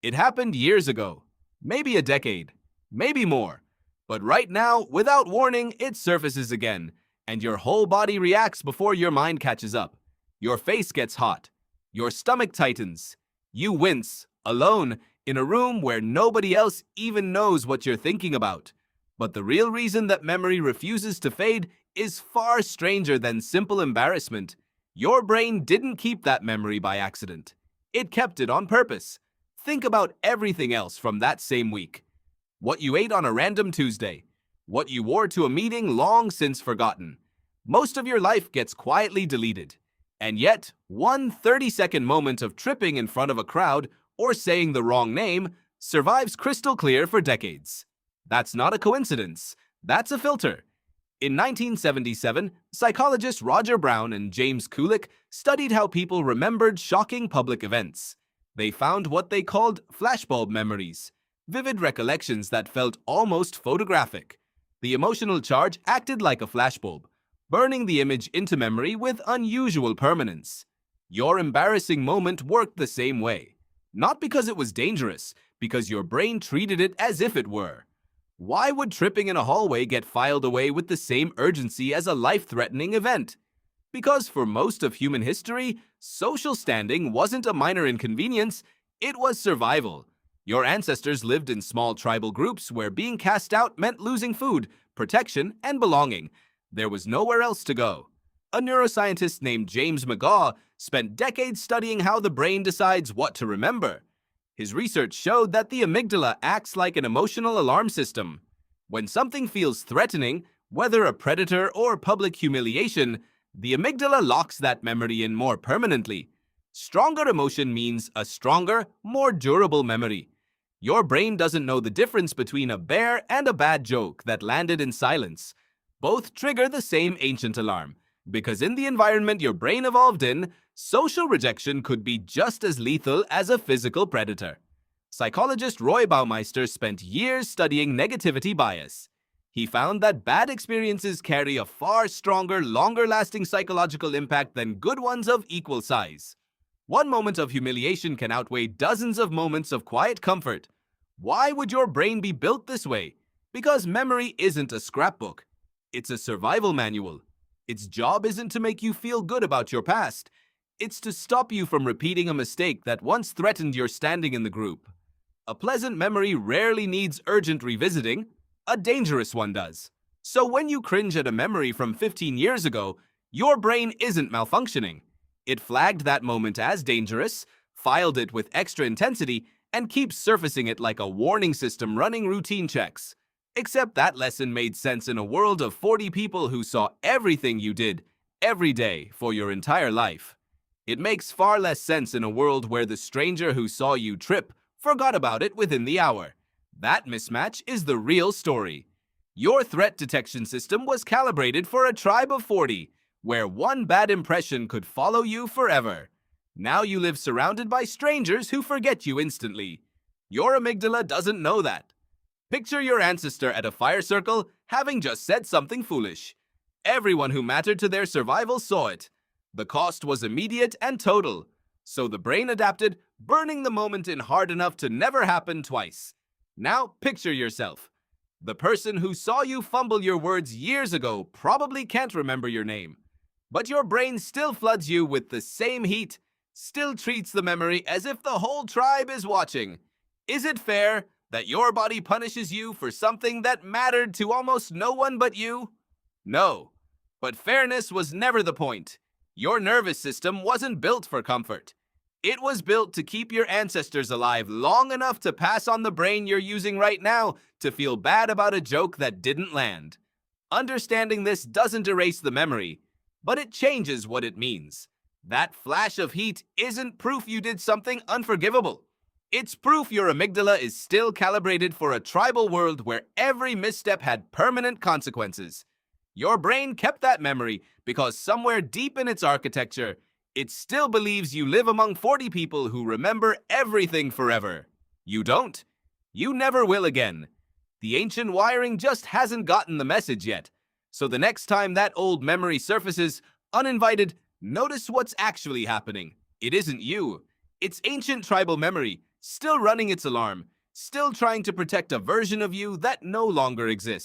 It happened years ago, maybe a decade, maybe more. But right now, without warning, it surfaces again, and your whole body reacts before your mind catches up. Your face gets hot. Your stomach tightens. You wince, alone, in a room where nobody else even knows what you're thinking about. But the real reason that memory refuses to fade is far stranger than simple embarrassment. Your brain didn't keep that memory by accident. It kept it on purpose. Think about everything else from that same week. What you ate on a random Tuesday. What you wore to a meeting long since forgotten. Most of your life gets quietly deleted. And yet, one 30-second moment of tripping in front of a crowd or saying the wrong name survives crystal clear for decades. That's not a coincidence. That's a filter. In 1977, psychologists Roger Brown and James Kulik studied how people remembered shocking public events. They found what they called flashbulb memories, vivid recollections that felt almost photographic. The emotional charge acted like a flashbulb, burning the image into memory with unusual permanence. Your embarrassing moment worked the same way. Not because it was dangerous, because your brain treated it as if it were. Why would tripping in a hallway get filed away with the same urgency as a life-threatening event? Because for most of human history, social standing wasn't a minor inconvenience, it was survival. Your ancestors lived in small tribal groups where being cast out meant losing food, protection, and belonging. There was nowhere else to go. A neuroscientist named James McGaugh spent decades studying how the brain decides what to remember. His research showed that the amygdala acts like an emotional alarm system. When something feels threatening, whether a predator or public humiliation, the amygdala locks that memory in more permanently. Stronger emotion means a stronger, more durable memory. Your brain doesn't know the difference between a bear and a bad joke that landed in silence. Both trigger the same ancient alarm, because in the environment your brain evolved in, social rejection could be just as lethal as a physical predator. Psychologist Roy Baumeister spent years studying negativity bias. He found that bad experiences carry a far stronger, longer-lasting psychological impact than good ones of equal size. One moment of humiliation can outweigh dozens of moments of quiet comfort. Why would your brain be built this way? Because memory isn't a scrapbook. It's a survival manual. Its job isn't to make you feel good about your past. It's to stop you from repeating a mistake that once threatened your standing in the group. A pleasant memory rarely needs urgent revisiting. A dangerous one does. So when you cringe at a memory from 15 years ago, your brain isn't malfunctioning. It flagged that moment as dangerous, filed it with extra intensity, and keeps surfacing it like a warning system running routine checks. Except that lesson made sense in a world of 40 people who saw everything you did, every day, for your entire life. It makes far less sense in a world where the stranger who saw you trip forgot about it within the hour. That mismatch is the real story. Your threat detection system was calibrated for a tribe of 40, where one bad impression could follow you forever. Now you live surrounded by strangers who forget you instantly. Your amygdala doesn't know that. Picture your ancestor at a fire circle having just said something foolish. Everyone who mattered to their survival saw it. The cost was immediate and total. So the brain adapted, burning the moment in hard enough to never happen twice. Now picture yourself. The person who saw you fumble your words years ago probably can't remember your name. But your brain still floods you with the same heat, still treats the memory as if the whole tribe is watching. Is it fair that your body punishes you for something that mattered to almost no one but you? No. But fairness was never the point. Your nervous system wasn't built for comfort. It was built to keep your ancestors alive long enough to pass on the brain you're using right now to feel bad about a joke that didn't land. Understanding this doesn't erase the memory, but it changes what it means. That flash of heat isn't proof you did something unforgivable. It's proof your amygdala is still calibrated for a tribal world where every misstep had permanent consequences. Your brain kept that memory because somewhere deep in its architecture, it still believes you live among 40 people who remember everything forever. You don't. You never will again. The ancient wiring just hasn't gotten the message yet. So the next time that old memory surfaces, uninvited, notice what's actually happening. It isn't you. It's ancient tribal memory still running its alarm, still trying to protect a version of you that no longer exists.